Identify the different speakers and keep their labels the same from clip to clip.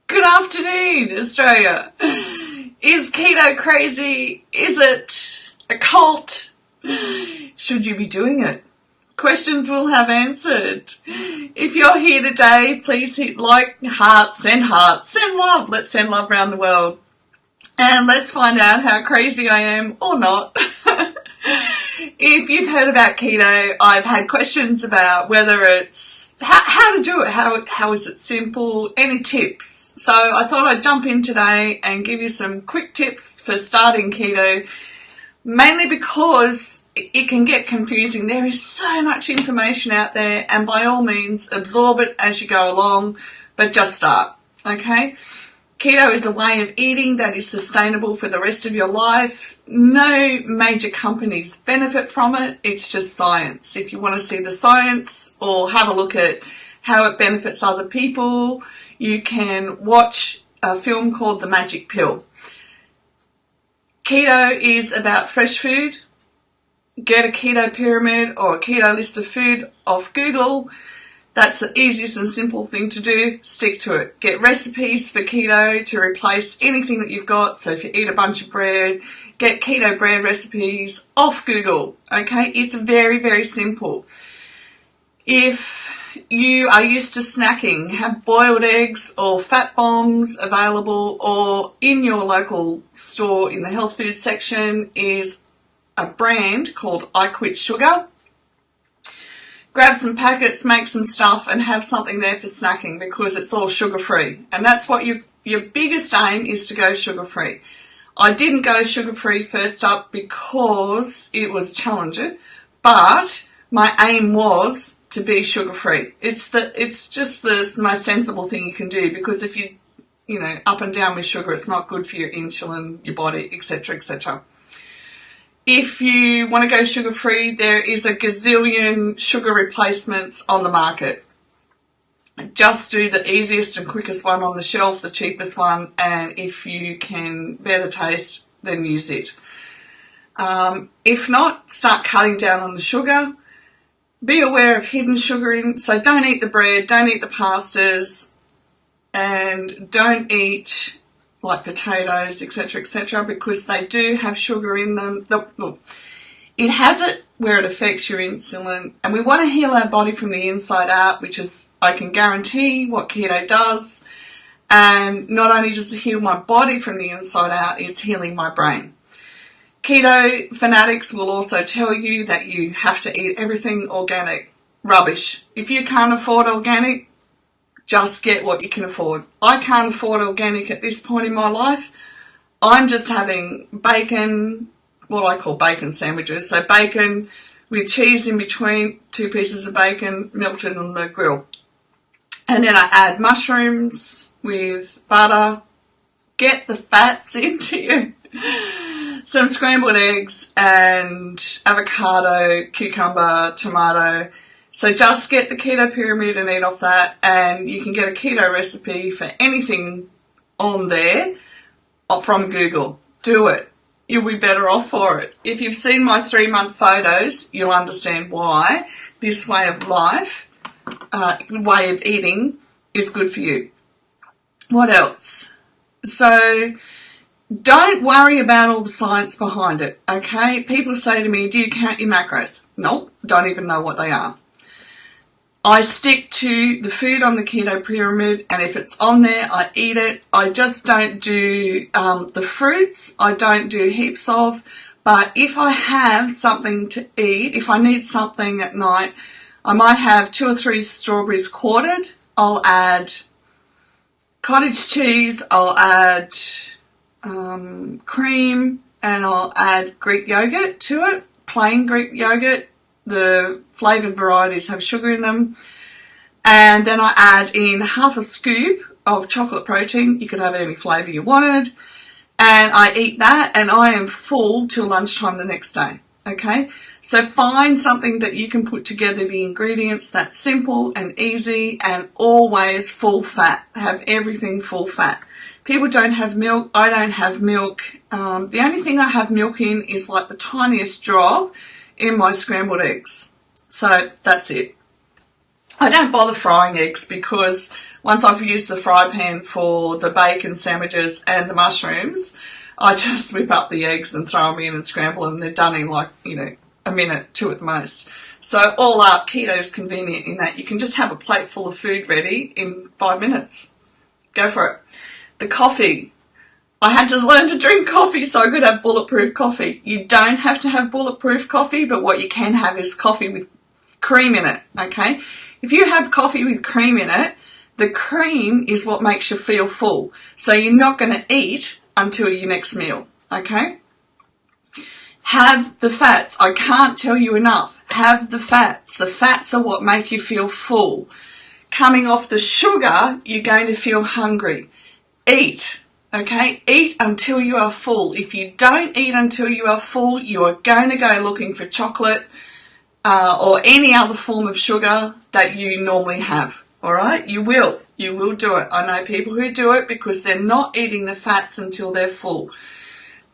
Speaker 1: Good afternoon, Australia. Is keto crazy? Is it a cult? Should you be doing it? Questions we'll have answered. If you're here today, please hit like, heart, send love. Let's send love around the world. And let's find out how crazy I am or not. If you've heard about keto, I've had questions about whether it's how to do it, how is it simple, any tips. So I thought I'd jump in today and give you some quick tips for starting keto, mainly because it can get confusing. There is so much information out there, and by all means absorb it as you go along, but just start, okay? Keto is a way of eating that is sustainable for the rest of your life. No major companies benefit from it. It's just science. If you want to see the science or have a look at how it benefits other people, you can watch a film called The Magic Pill. Keto is about fresh food. Get a keto pyramid or a keto list of food off Google. That's the easiest and simple thing to do. Stick to it. Get recipes for keto to replace anything that you've got. So if you eat a bunch of bread, get keto bread recipes off Google. Okay, it's very, very simple. If you are used to snacking, have boiled eggs or fat bombs available, or in your local store in the health food section is a brand called I Quit Sugar. Grab some packets, make some stuff, and have something there for snacking because it's all sugar-free. And that's what your biggest aim is, to go sugar-free. I didn't go sugar-free first up because it was challenging, but my aim was to be sugar-free. It's just the most sensible thing you can do, because if you up and down with sugar, it's not good for your insulin, your body, etc., etc. If you want to go sugar-free, there is a gazillion sugar replacements on the market. Just do the easiest and quickest one on the shelf, the cheapest one, and if you can bear the taste, then use it. If not, start cutting down on the sugar. Be aware of hidden sugaring, so don't eat the bread, don't eat the pastas, and don't eat like potatoes, etc., etc., because they do have sugar in them. Look, it has it where it affects your insulin, and we want to heal our body from the inside out, which is, I can guarantee, what keto does. And not only does it heal my body from the inside out, it's healing my brain. Keto fanatics will also tell you that you have to eat everything organic. Rubbish. If you can't afford organic, just get what you can afford. I can't afford organic at this point in my life. I'm just having bacon, what I call bacon sandwiches. So bacon with cheese in between, 2 pieces of bacon melted on the grill. And then I add mushrooms with butter. Get the fats into you. Some scrambled eggs and avocado, cucumber, tomato. So just get the keto pyramid and eat off that, and you can get a keto recipe for anything on there from Google. Do it. You'll be better off for it. If you've seen my 3-month photos, you'll understand why this way of life, way of eating, is good for you. What else? So don't worry about all the science behind it, okay? People say to me, do you count your macros? Nope, don't even know what they are. I stick to the food on the keto pyramid, and if it's on there, I eat it. I just don't do the fruits. I don't do heaps of. But if I have something to eat, if I need something at night, I might have 2 or 3 strawberries quartered. I'll add cottage cheese. I'll add cream, and I'll add Greek yogurt to it. Plain Greek yogurt. The flavoured varieties have sugar in them. And then I add in half a scoop of chocolate protein. You could have any flavour you wanted. And I eat that, and I am full till lunchtime the next day. Okay? So find something that you can put together the ingredients that's simple and easy and always full fat. Have everything full fat. People don't have milk. I don't have milk. The only thing I have milk in is like the tiniest drop in my scrambled eggs. So that's it. I don't bother frying eggs because once I've used the fry pan for the bacon sandwiches and the mushrooms, I just whip up the eggs and throw them in and scramble them. They're done in like, a minute, 2 at the most. So all up, keto is convenient in that you can just have a plate full of food ready in 5 minutes. Go for it. The coffee. I had to learn to drink coffee so I could have bulletproof coffee. You don't have to have bulletproof coffee, but what you can have is coffee with cream in it, okay? If you have coffee with cream in it, the cream is what makes you feel full. So you're not going to eat until your next meal, okay? Have the fats. I can't tell you enough. Have the fats. The fats are what make you feel full. Coming off the sugar, you're going to feel hungry. Eat, okay? Eat until you are full. If you don't eat until you are full, you are going to go looking for chocolate or any other form of sugar that you normally have, all right? You will do it. I know people who do it because they're not eating the fats until they're full.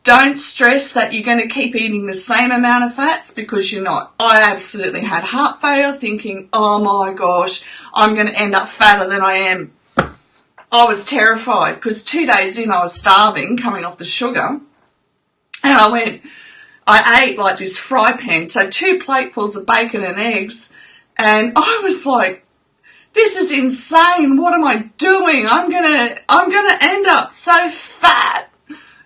Speaker 1: Don't stress that you're going to keep eating the same amount of fats because you're not. I absolutely had heart failure thinking, oh my gosh, I'm going to end up fatter than I am. I was terrified because 2 days in I was starving, coming off the sugar, and I ate like this fry pan, so 2 platefuls of bacon and eggs, and I was like, this is insane. What am I doing? I'm gonna end up so fat.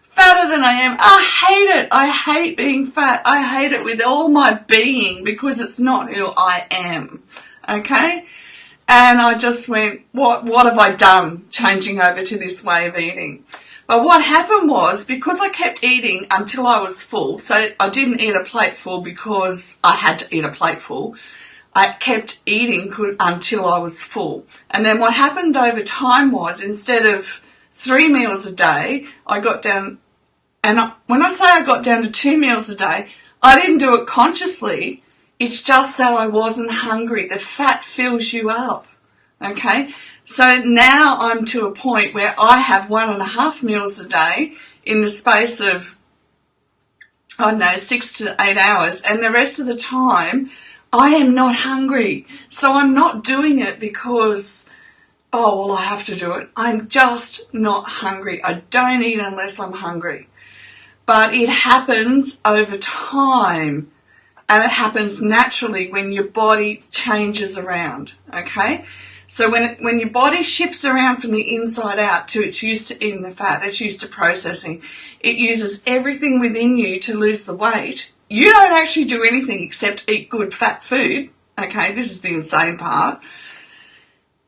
Speaker 1: Fatter than I am. I hate it. I hate being fat. I hate it with all my being because it's not who I am. Okay? And I just went, what have I done changing over to this way of eating? But what happened was, because I kept eating until I was full, so I didn't eat a plate full because I had to eat a plate full. I kept eating until I was full. And then what happened over time was, instead of 3 meals a day, I got down. And when I say I got down to 2 meals a day, I didn't do it consciously. It's just that I wasn't hungry. The fat fills you up, okay? So now I'm to a point where I have 1.5 meals a day in the space of, 6 to 8 hours. And the rest of the time, I am not hungry. So I'm not doing it because, I have to do it. I'm just not hungry. I don't eat unless I'm hungry. But it happens over time, and it happens naturally when your body changes around, okay? So when your body shifts around from the inside out to it's used to eating the fat, it's used to processing, it uses everything within you to lose the weight. You don't actually do anything except eat good fat food, okay? This is the insane part.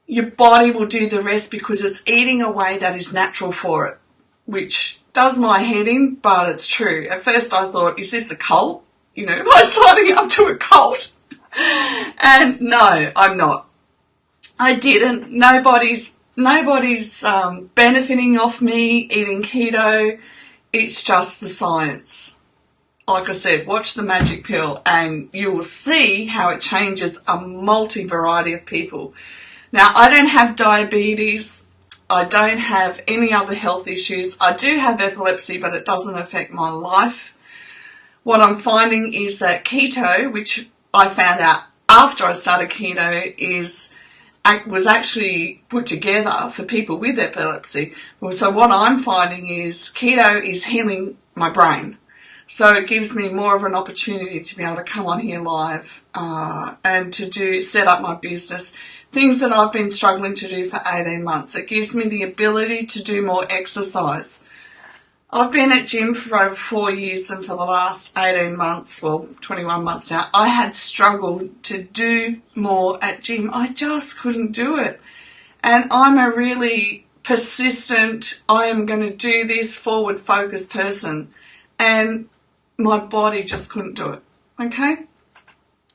Speaker 1: Your body will do the rest because it's eating a way that is natural for it, which does my head in, but it's true. At first I thought, is this a cult? Am I signing up to a cult? And no, I'm not. I didn't. Nobody's benefiting off me eating keto. It's just the science. Like I said, watch The Magic Pill and you will see how it changes a multi-variety of people. Now, I don't have diabetes. I don't have any other health issues. I do have epilepsy, but it doesn't affect my life. What I'm finding is that keto, which I found out after I started keto, was actually put together for people with epilepsy. So what I'm finding is keto is healing my brain. So it gives me more of an opportunity to be able to come on here live and to set up my business. Things that I've been struggling to do for 18 months. It gives me the ability to do more exercise. I've been at gym for over 4 years, and for the last 18 months, 21 months now, I had struggled to do more at gym. I just couldn't do it. And I'm a really persistent, I am going to do this forward focused person. And my body just couldn't do it. Okay?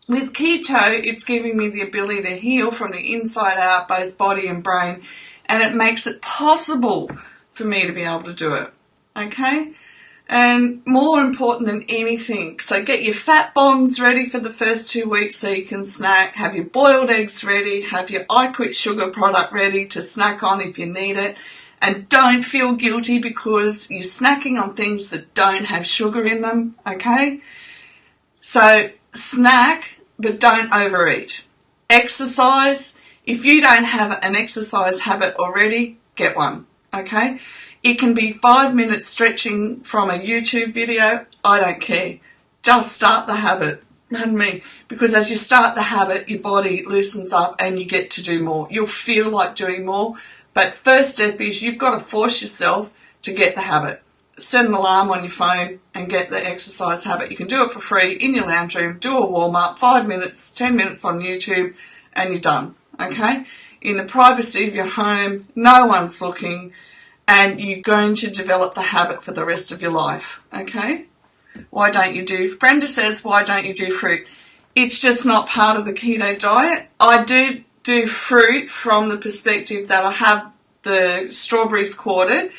Speaker 1: With keto, it's giving me the ability to heal from the inside out, both body and brain, and it makes it possible for me to be able to do it. Okay? And more important than anything, so get your fat bombs ready for the first 2 weeks so you can snack, have your boiled eggs ready, have your I Quit Sugar product ready to snack on if you need it, and don't feel guilty because you're snacking on things that don't have sugar in them, okay? So snack, but don't overeat. Exercise, if you don't have an exercise habit already, get one, okay? It can be 5 minutes stretching from a YouTube video. I don't care. Just start the habit. And me. Because as you start the habit, your body loosens up and you get to do more. You'll feel like doing more. But first step is you've got to force yourself to get the habit. Set an alarm on your phone and get the exercise habit. You can do it for free in your lounge room. Do a warm-up, 5 minutes, 10 minutes on YouTube, and you're done. Okay? In the privacy of your home, no one's looking, and you're going to develop the habit for the rest of your life, okay? Why don't you do, Brenda says, why don't you do fruit? It's just not part of the keto diet. I do fruit from the perspective that I have the strawberries quartered.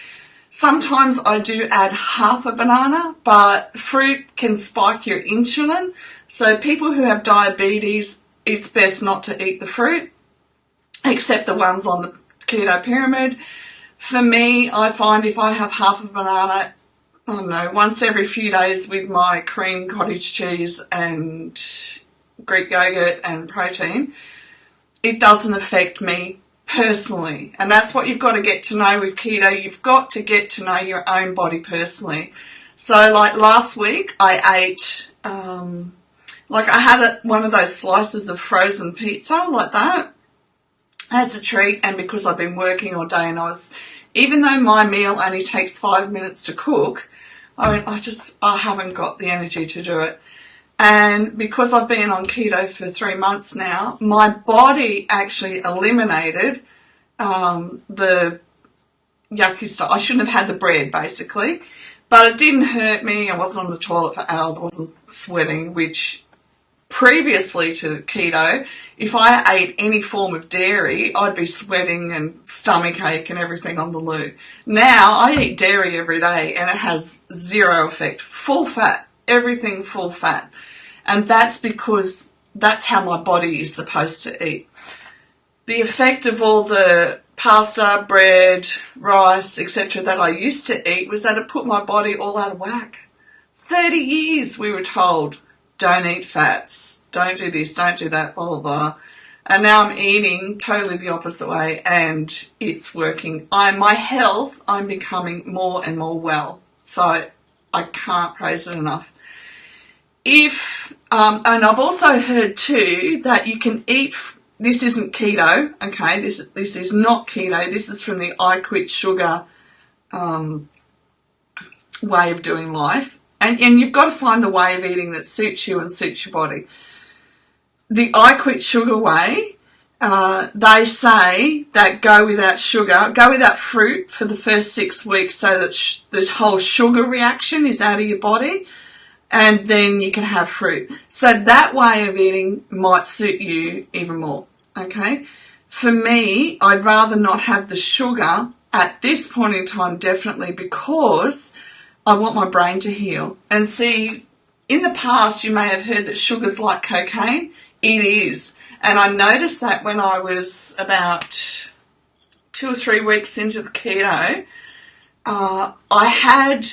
Speaker 1: Sometimes I do add half a banana, but fruit can spike your insulin. So people who have diabetes, it's best not to eat the fruit, except the ones on the keto pyramid. For me, I find if I have half a banana, I don't know, once every few days with my cream cottage cheese and Greek yogurt and protein, it doesn't affect me personally. And that's what you've got to get to know with keto. You've got to get to know your own body personally. So like last week, I ate, I had one of those slices of frozen pizza like that as a treat, and because I've been working all day and even though my meal only takes 5 minutes to cook, I haven't got the energy to do it. And because I've been on keto for 3 months now, my body actually eliminated the yucky stuff. I shouldn't have had the bread, basically, but it didn't hurt me. I wasn't on the toilet for hours. I wasn't sweating, which previously to keto, if I ate any form of dairy, I'd be sweating and stomachache and everything on the loo. Now I eat dairy every day and it has zero effect. Full fat, everything full fat. And that's because that's how my body is supposed to eat. The effect of all the pasta, bread, rice, etc. that I used to eat was that it put my body all out of whack. 30 years we were told, don't eat fats, don't do this, don't do that, blah, blah, blah. And now I'm eating totally the opposite way and it's working. My health, I'm becoming more and more well. So I can't praise it enough. And I've also heard too that you can eat, this isn't keto, okay, this is not keto, this is from the I Quit Sugar way of doing life. And you've got to find the way of eating that suits you and suits your body. The I Quit Sugar way, they say that go without sugar, go without fruit for the first 6 weeks so that this whole sugar reaction is out of your body, and then you can have fruit. So that way of eating might suit you even more, okay? For me, I'd rather not have the sugar at this point in time, definitely, because I want my brain to heal. And see, in the past, you may have heard that sugar's like cocaine. It is. And I noticed that when I was about 2 or 3 weeks into the keto, I had,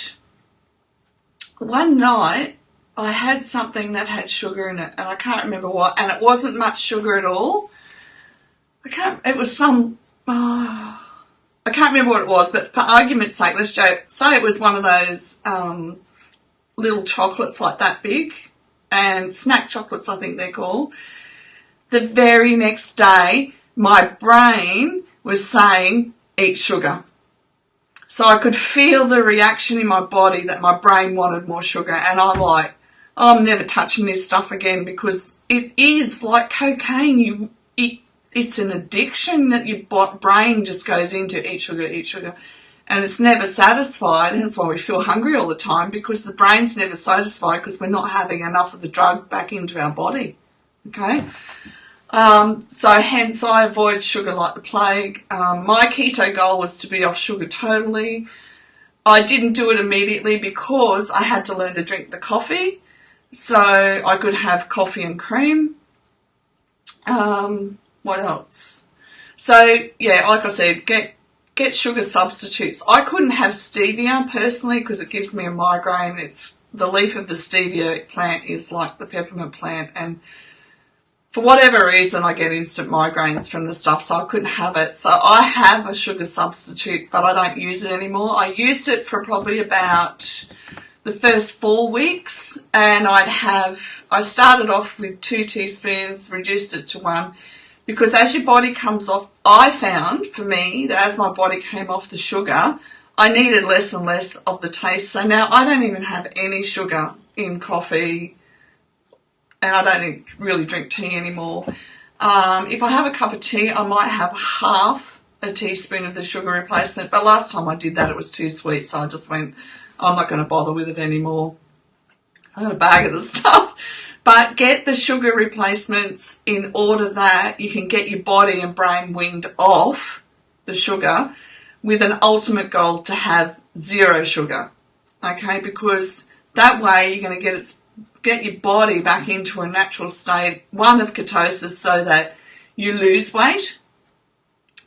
Speaker 1: one night, I had something that had sugar in it, and I can't remember what, and it wasn't much sugar at all. It was some, I can't remember what it was, but for argument's sake, let's say it was one of those little chocolates like that big, and snack chocolates I think they're called. The very next day, my brain was saying, eat sugar. So I could feel the reaction in my body that my brain wanted more sugar, and I'm like, oh, I'm never touching this stuff again, because it is like cocaine. It's an addiction that your brain just goes into, eat sugar, and it's never satisfied, and that's why we feel hungry all the time, because the brain's never satisfied because we're not having enough of the drug back into our body, okay? So hence I avoid sugar like the plague. My keto goal was to be off sugar totally. I didn't do it immediately because I had to learn to drink the coffee. So I could have coffee and cream. What else? So yeah, like I said, get sugar substitutes. I couldn't have stevia personally because it gives me a migraine. It's the leaf of the stevia plant is like the peppermint plant, and for whatever reason I get instant migraines from the stuff, so I couldn't have it. So I have a sugar substitute, but I don't use it anymore. I used it for probably about the first 4 weeks, and I started off with 2 teaspoons, reduced it to 1, because as your body comes off, I found for me that as my body came off the sugar, I needed less and less of the taste. So now I don't even have any sugar in coffee, and I don't really drink tea anymore. If I have a cup of tea, I might have half a teaspoon of the sugar replacement, but last time I did that it was too sweet, so I just went, I'm not going to bother with it anymore. So I got a bag of the stuff. But get the sugar replacements in order that you can get your body and brain weaned off the sugar with an ultimate goal to have 0 sugar. Okay, because that way you're going to get your body back into a natural state, 1 of ketosis, so that you lose weight,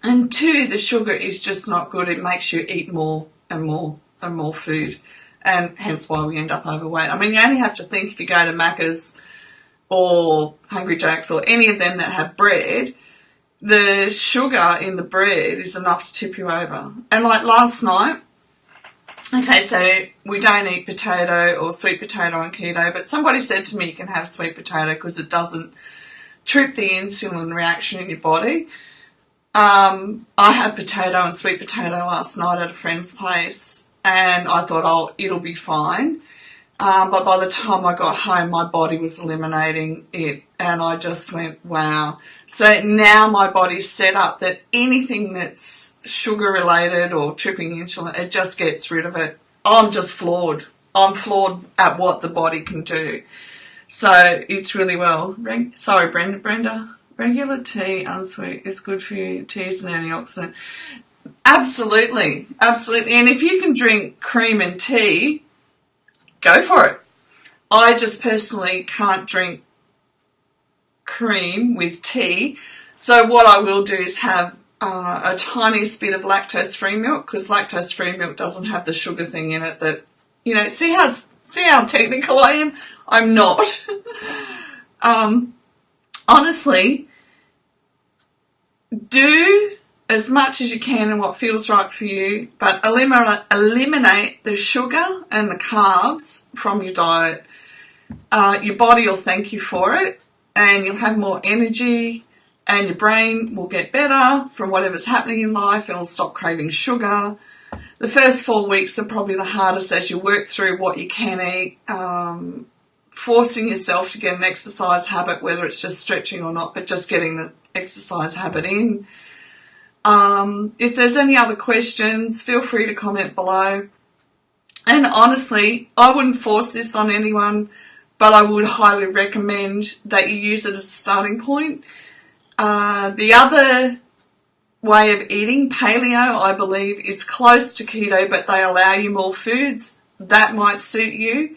Speaker 1: and 2, the sugar is just not good. It makes you eat more and more and more food, and hence why we end up overweight. I mean, you only have to think, if you go to Macca's or Hungry Jack's or any of them that have bread, the sugar in the bread is enough to tip you over. And like last night, okay, so we don't eat potato or sweet potato on keto, but somebody said to me you can have sweet potato because it doesn't trip the insulin reaction in your body. I had potato and sweet potato last night at a friend's place, and I thought, oh, it'll be fine. But by the time I got home, my body was eliminating it, and I just went, wow. So now my body's set up that anything that's sugar related or tripping insulin, it just gets rid of it. I'm just floored. I'm floored at what the body can do. So it's really well. Sorry, Brenda. Regular tea, unsweet, is good for you. Tea is an antioxidant. Absolutely. And if you can drink cream and tea, go for it. I just personally can't drink cream with tea. So what I will do is have a tiniest bit of lactose-free milk, because lactose-free milk doesn't have the sugar thing in it that, see how technical I am? I'm not. Honestly, do as much as you can and what feels right for you, but eliminate the sugar and the carbs from your diet. Your body will thank you for it, and you'll have more energy, and your brain will get better from whatever's happening in life, and it'll stop craving sugar. The first 4 weeks are probably the hardest as you work through what you can eat, forcing yourself to get an exercise habit, whether it's just stretching or not, but just getting the exercise habit in. If there's any other questions, feel free to comment below. And honestly, I wouldn't force this on anyone, but I would highly recommend that you use it as a starting point. The other way of eating, paleo, I believe, is close to keto, but they allow you more foods. That might suit you.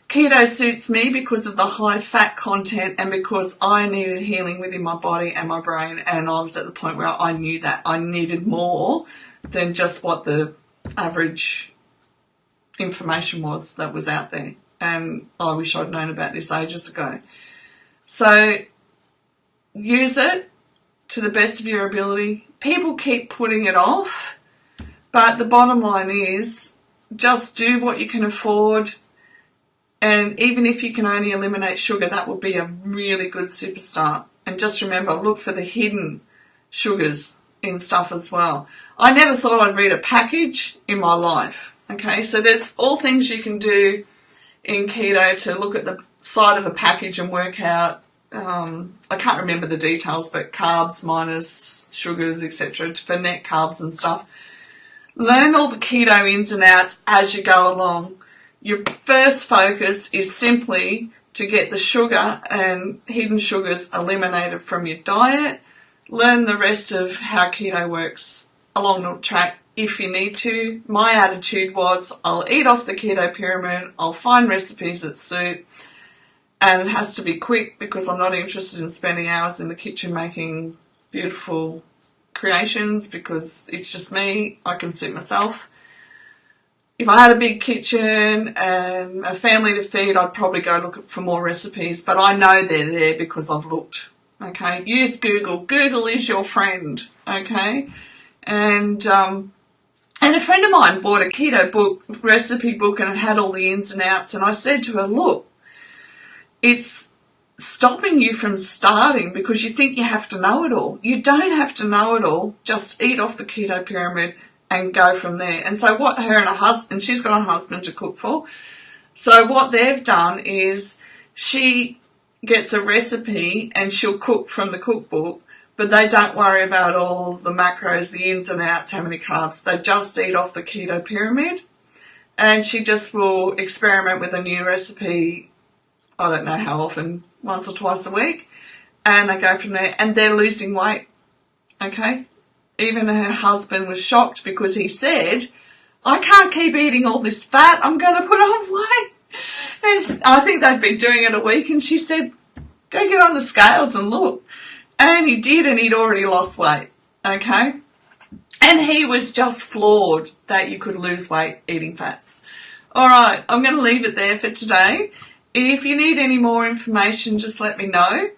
Speaker 1: Keto suits me because of the high fat content and because I needed healing within my body and my brain, and I was at the point where I knew that I needed more than just what the average information was that was out there, and I wish I'd known about this ages ago. So use it to the best of your ability. People keep putting it off, but the bottom line is just do what you can afford. And even if you can only eliminate sugar, that would be a really good super start. And just remember, look for the hidden sugars in stuff as well. I never thought I'd read a package in my life. Okay, so there's all things you can do in keto to look at the side of a package and work out, I can't remember the details, but carbs minus sugars, etc., for net carbs and stuff. Learn all the keto ins and outs as you go along. Your first focus is simply to get the sugar and hidden sugars eliminated from your diet. Learn the rest of how keto works along the track if you need to. My attitude was, I'll eat off the keto pyramid, I'll find recipes that suit, and it has to be quick because I'm not interested in spending hours in the kitchen making beautiful creations because it's just me. I can suit myself. If I had a big kitchen and a family to feed, I'd probably go look for more recipes, but I know they're there because I've looked. Okay, use Google. Google is your friend. Okay, and a friend of mine bought a keto book, recipe book, and it had all the ins and outs. And I said to her, look, it's stopping you from starting because you think you have to know it all. You don't have to know it all. Just eat off the keto pyramid and go from there. And so what her and her husband, she's got a husband to cook for. So what they've done is she gets a recipe and she'll cook from the cookbook, but they don't worry about all the macros, the ins and outs, how many carbs. They just eat off the keto pyramid. And she just will experiment with a new recipe, I don't know how often, once or twice a week. And they go from there and they're losing weight. Okay? Even her husband was shocked because he said, I can't keep eating all this fat. I'm going to put on weight. And I think they'd been doing it a week and she said, go get on the scales and look. And he did, and he'd already lost weight, okay? And he was just floored that you could lose weight eating fats. All right, I'm going to leave it there for today. If you need any more information, just let me know.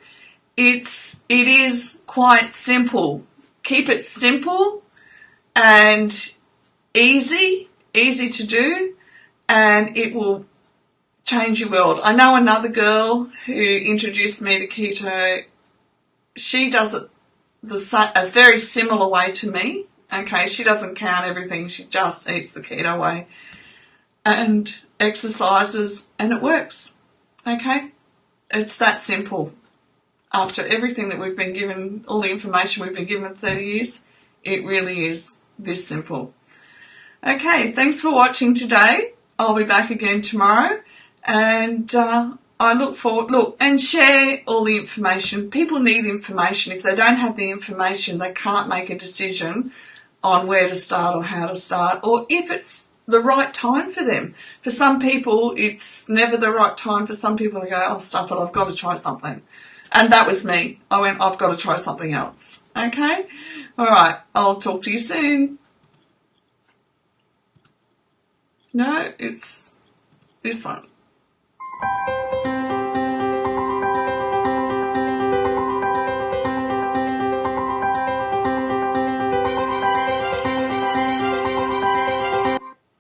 Speaker 1: It is quite simple. Keep it simple and easy to do, and it will change your world. I know another girl who introduced me to keto. She does it a very similar way to me. Okay, she doesn't count everything. She just eats the keto way and exercises, and it works. Okay, it's that simple. After everything that we've been given, all the information we've been given for 30 years, it really is this simple. Okay, thanks for watching today. I'll be back again tomorrow, and I look forward, and share all the information. People need information. If they don't have the information, they can't make a decision on where to start or how to start, or if it's the right time for them. For some people, it's never the right time. For some people, they go, oh, stuff it, I've got to try something. And that was me. I went, I've got to try something else. Okay? All right, I'll talk to you soon. No, it's this one.